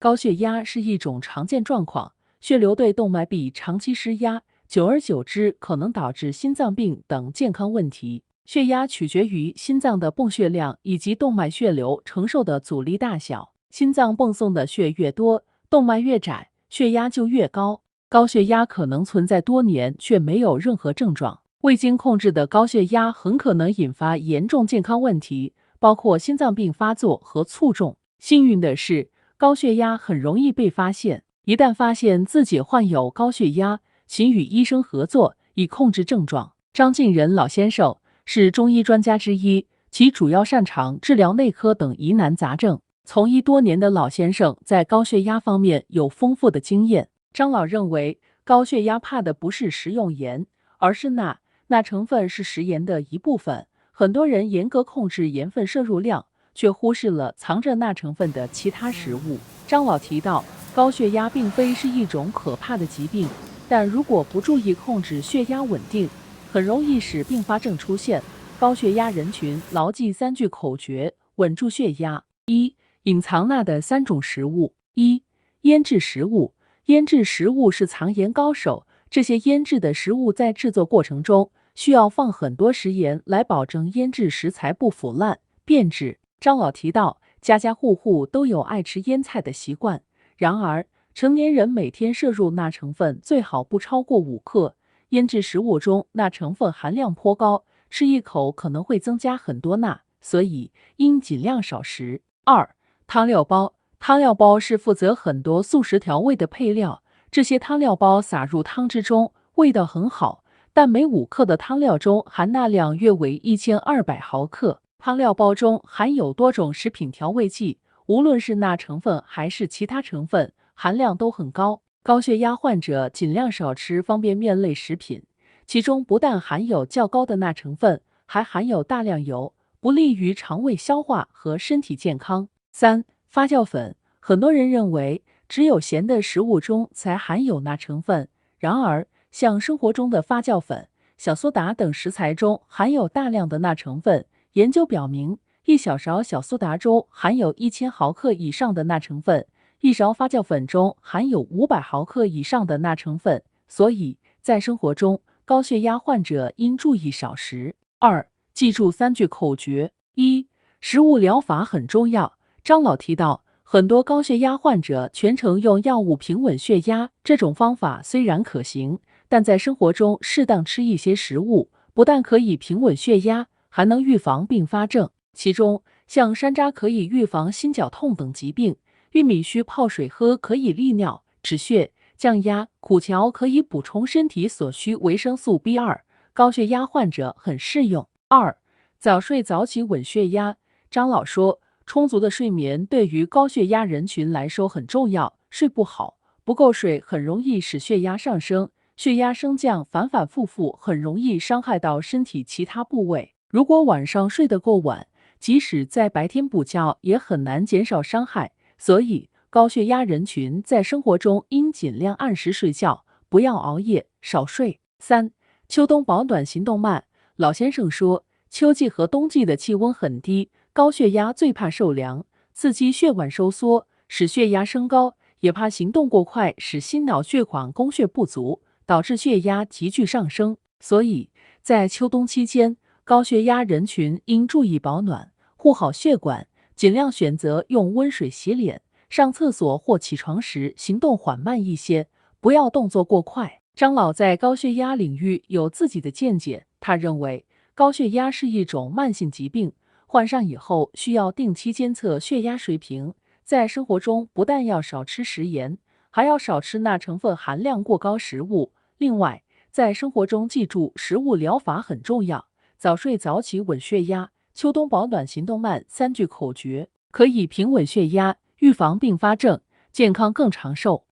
高血压是一种常见状况，血流对动脉壁长期施压，久而久之可能导致心脏病等健康问题。血压取决于心脏的泵血量以及动脉血流承受的阻力大小，心脏泵送的血越多，动脉越窄，血压就越高。高血压可能存在多年却没有任何症状，未经控制的高血压很可能引发严重健康问题，包括心脏病发作和卒中。幸运的是，高血压很容易被发现，一旦发现自己患有高血压，请与医生合作以控制症状。张敬仁老先生是中医专家之一，其主要擅长治疗内科等疑难杂症。从医多年的老先生在高血压方面有丰富的经验。张老认为，高血压怕的不是食用盐，而是钠。钠成分是食盐的一部分，很多人严格控制盐分摄入量，却忽视了藏着钠成分的其他食物。张老提到，高血压并非是一种可怕的疾病，但如果不注意控制血压稳定，很容易使并发症出现。高血压人群牢记3句口诀，稳住血压。1、隐藏钠的3种食物。1、腌制食物。腌制食物是藏盐高手，这些腌制的食物在制作过程中需要放很多食盐来保证腌制食材不腐烂变质。张老提到，家家户户都有爱吃腌菜的习惯，然而成年人每天摄入钠成分最好不超过5克。腌制食物中钠成分含量颇高，吃一口可能会增加很多钠，所以应尽量少食。2、汤料包。汤料包是负责很多素食调味的配料，这些汤料包撒入汤汁中，味道很好，但每5克的汤料中含钠量约为1200毫克。汤料包中含有多种食品调味剂，无论是钠成分还是其他成分，含量都很高。高血压患者尽量少吃方便面类食品，其中不但含有较高的钠成分，还含有大量油，不利于肠胃消化和身体健康。3、发酵粉。很多人认为只有咸的食物中才含有钠成分，然而像生活中的发酵粉、小苏打等食材中含有大量的钠成分。研究表明，一小勺小苏打中含有1000毫克以上的钠成分，一勺发酵粉中含有500毫克以上的钠成分。所以在生活中，高血压患者应注意少食。2、记住3句口诀。1、食物疗法很重要。张老提到，很多高血压患者全程用药物平稳血压，这种方法虽然可行，但在生活中适当吃一些食物，不但可以平稳血压，还能预防并发症。其中，像山楂可以预防心绞痛等疾病，玉米须泡水喝可以利尿止血，降压、苦荞可以补充身体所需维生素 B2， 高血压患者很适用。2、早睡早起稳血压。张老说，充足的睡眠对于高血压人群来说很重要，睡不好，不够睡很容易使血压上升，血压升降反反复复，很容易伤害到身体其他部位。如果晚上睡得过晚，即使在白天补觉也很难减少伤害，所以高血压人群在生活中应尽量按时睡觉，不要熬夜，少睡。3、秋冬保暖行动慢。老先生说，秋季和冬季的气温很低，高血压最怕受凉，刺激血管收缩，使血压升高，也怕行动过快，使心脑血管供血不足，导致血压急剧上升。所以在秋冬期间，高血压人群应注意保暖，护好血管，尽量选择用温水洗脸，上厕所或起床时行动缓慢一些，不要动作过快。张老在高血压领域有自己的见解，他认为高血压是一种慢性疾病，患上以后需要定期监测血压水平，在生活中不但要少吃食盐，还要少吃钠成分含量过高食物。另外，在生活中记住食物疗法很重要，早睡早起稳血压，秋冬保暖行动慢3句口诀，可以平稳血压，预防并发症，健康更长寿。